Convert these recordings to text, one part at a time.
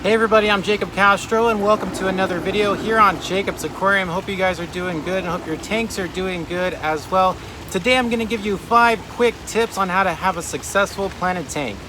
Hey everybody, I'm Jacob Castro and welcome to another video here on Jacob's Aquarium. Hope you guys are doing good and hope your tanks are doing good as well. Today I'm going to give you 5 quick tips on how to have a successful planted tank.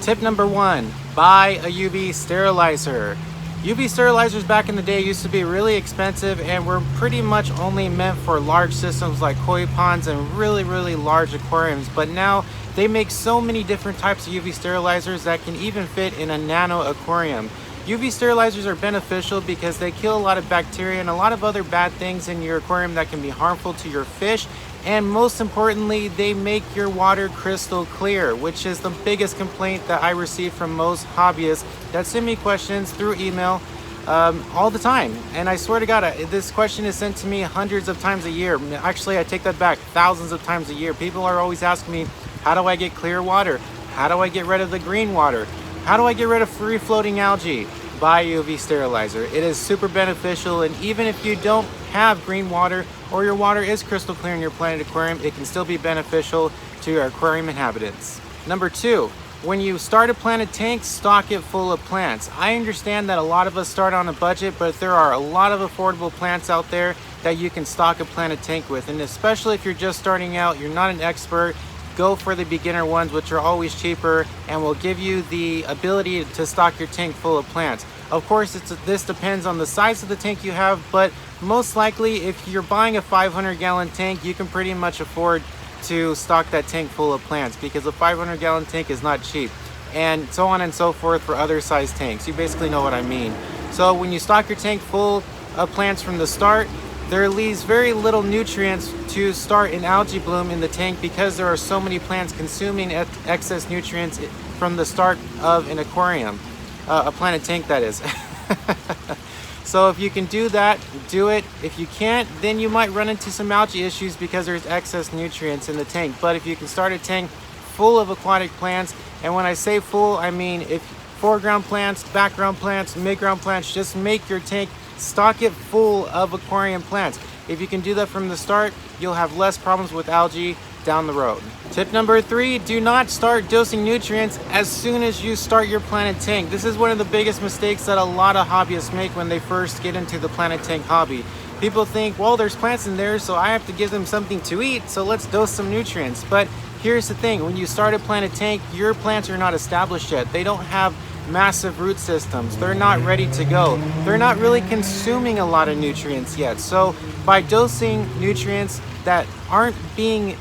Tip number 1, buy a UV sterilizer. UV sterilizers back in the day used to be really expensive and were pretty much only meant for large systems like koi ponds and really large aquariums, but now they make so many different types of UV sterilizers that can even fit in a nano aquarium. UV sterilizers are beneficial because they kill a lot of bacteria and a lot of other bad things in your aquarium that can be harmful to your fish. And most importantly, they make your water crystal clear, which is the biggest complaint that I receive from most hobbyists that send me questions through email all the time. And I swear to God, this question is sent to me hundreds of times a year. Actually, I take that back, thousands of times a year. People are always asking me, how do I get clear water? How do I get rid of the green water? How do I get rid of free floating algae? Buy UV sterilizer. It is super beneficial, and even if you don't have green water or your water is crystal clear in your planted aquarium, it can still be beneficial to your aquarium inhabitants. Number 2, when you start a planted tank, stock it full of plants. I understand that a lot of us start on a budget, but there are a lot of affordable plants out there that you can stock a planted tank with, and especially if you're just starting out, you're not an expert, go for the beginner ones, which are always cheaper and will give you the ability to stock your tank full of plants. Of course, this depends on the size of the tank you have, but most likely if you're buying a 500-gallon tank, you can pretty much afford to stock that tank full of plants because a 500-gallon tank is not cheap, and so on and so forth for other size tanks. You basically know what I mean. So when you stock your tank full of plants from the start, there leaves very little nutrients to start an algae bloom in the tank because there are so many plants consuming excess nutrients from the start of an aquarium, a planted tank that is. So if you can do that, do it. If you can't, then you might run into some algae issues because there's excess nutrients in the tank. But if you can start a tank full of aquatic plants, and when I say full, I mean if foreground plants, background plants, midground plants, just make your tank, stock it full of aquarium plants. If you can do that from the start, you'll have less problems with algae down the road. Tip number 3, do not start dosing nutrients as soon as you start your planted tank. This is one of the biggest mistakes that a lot of hobbyists make when they first get into the planted tank hobby. People think, well, there's plants in there, so I have to give them something to eat, so let's dose some nutrients. But here's the thing, when you start a planted tank, your plants are not established yet. They don't have massive root systems. They're not ready to go. They're not really consuming a lot of nutrients yet. So by dosing nutrients that aren't being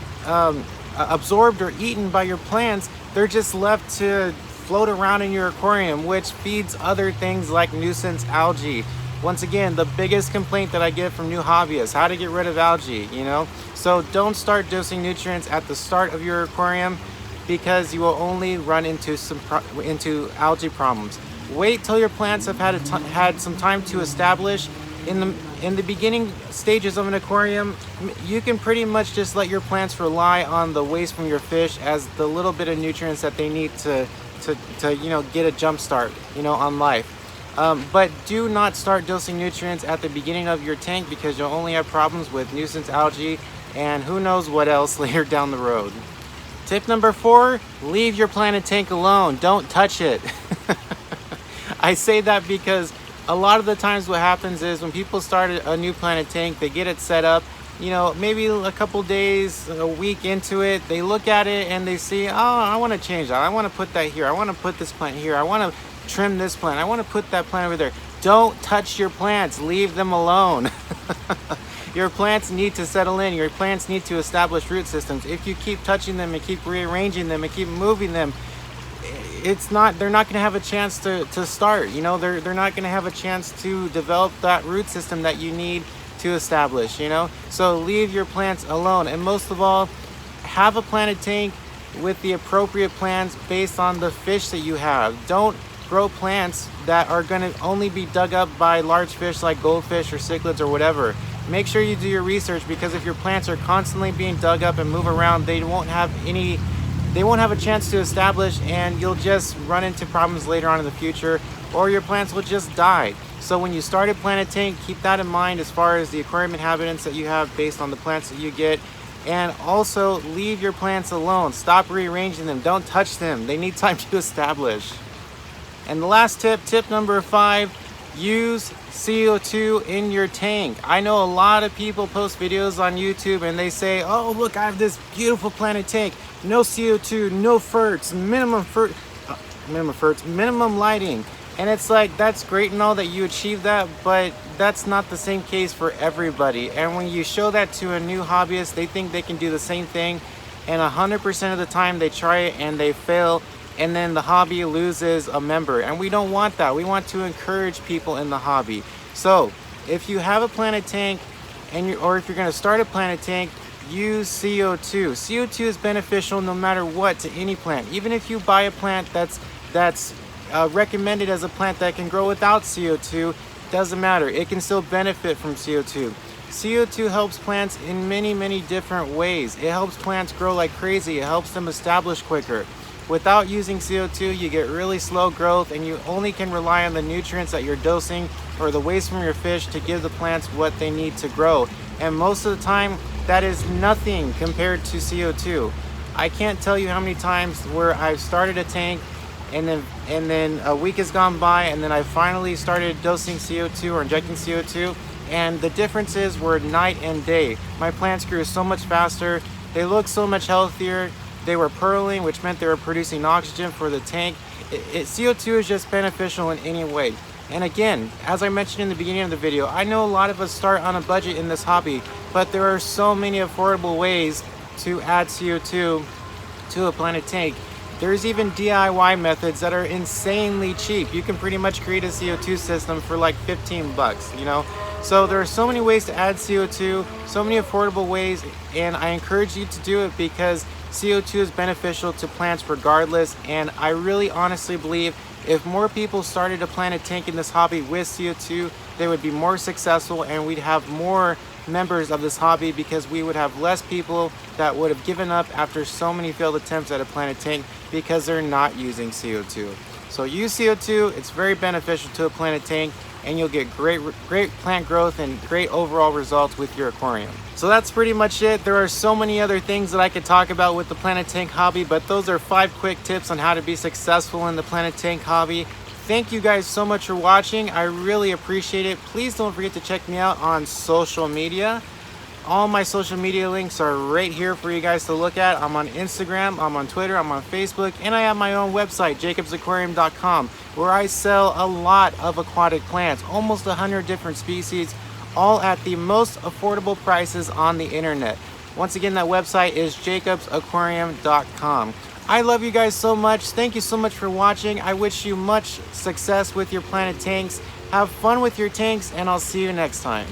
absorbed or eaten by your plants, they're just left to float around in your aquarium, which feeds other things like nuisance algae. Once again, the biggest complaint that I get from new hobbyists, how to get rid of algae, you know? So don't start dosing nutrients at the start of your aquarium because you will only run into into algae problems. Wait till your plants have had some time to establish. In the beginning stages of an aquarium, you can pretty much just let your plants rely on the waste from your fish as the little bit of nutrients that they need to you know, get a jump start, you know, on life. But do not start dosing nutrients at the beginning of your tank because you'll only have problems with nuisance algae and who knows what else later down the road. Tip number 4, leave your planted tank alone. Don't touch it. I say that because a lot of the times what happens is when people start a new planted tank, they get it set up, you know, maybe a couple days, a week into it, they look at it and they see, oh, I want to change that. I want to put that here. I want to put this plant here. I want to trim this plant. I want to put that plant over there. Don't touch your plants. Leave them alone. Your plants need to settle in. Your plants need to establish root systems. If you keep touching them and keep rearranging them and keep moving them, they're not going to have a chance to start. You know, they're not going to have a chance to develop that root system that you need to establish, you know? So leave your plants alone. And most of all, have a planted tank with the appropriate plants based on the fish that you have. Don't grow plants that are going to only be dug up by large fish like goldfish or cichlids or whatever. Make sure you do your research because if your plants are constantly being dug up and move around, they won't have a chance to establish and you'll just run into problems later on in the future or your plants will just die. So when you start a planted tank, keep that in mind as far as the aquarium inhabitants that you have based on the plants that you get And also leave your plants alone. Stop rearranging them. Don't touch them. They need time to establish. And the last tip, tip number 5, use CO2 in your tank. I know a lot of people post videos on YouTube and they say, oh look, I have this beautiful planted tank, no CO2, no ferts, minimum lighting. And it's like, that's great and all that you achieve that, but that's not the same case for everybody. And when you show that to a new hobbyist, they think they can do the same thing, and 100% of the time they try it and they fail, and then the hobby loses a member. And we don't want that. We want to encourage people in the hobby. So if you have a planted tank, or if you're gonna start a planted tank, use CO2. CO2 is beneficial no matter what to any plant. Even if you buy a plant that's recommended as a plant that can grow without CO2, doesn't matter. It can still benefit from CO2. CO2 helps plants in many different ways. It helps plants grow like crazy. It helps them establish quicker. Without using CO2, you get really slow growth, and you only can rely on the nutrients that you're dosing or the waste from your fish to give the plants what they need to grow. And most of the time, that is nothing compared to CO2. I can't tell you how many times where I've started a tank and then a week has gone by, and then I finally started dosing CO2 or injecting CO2, and the differences were night and day. My plants grew so much faster, they looked so much healthier, they were pearling, which meant they were producing oxygen for the tank. CO2 is just beneficial in any way. And again, as I mentioned in the beginning of the video, I know a lot of us start on a budget in this hobby, but there are so many affordable ways to add CO2 to a planted tank. There's even DIY methods that are insanely cheap. You can pretty much create a CO2 system for like 15 bucks, you know? So there are so many ways to add CO2, so many affordable ways, and I encourage you to do it because CO2 is beneficial to plants regardless. And I really honestly believe if more people started to plant a tank in this hobby with CO2, they would be more successful, and we'd have more members of this hobby because we would have less people that would have given up after so many failed attempts at a planted tank because they're not using CO2. So use CO2, it's very beneficial to a planted tank, and you'll get great plant growth and great overall results with your aquarium. So that's pretty much it. There are so many other things that I could talk about with the planted tank hobby, but those are 5 quick tips on how to be successful in the planted tank hobby. Thank you guys so much for watching. I really appreciate it. Please don't forget to check me out on social media. All my social media links are right here for you guys to look at. I'm on Instagram, I'm on Twitter, I'm on Facebook, and I have my own website, jacobsaquarium.com, where I sell a lot of aquatic plants, almost 100 different species, all at the most affordable prices on the internet. Once again, that website is jacobsaquarium.com. I love you guys so much. Thank you so much for watching. I wish you much success with your planted tanks. Have fun with your tanks, and I'll see you next time.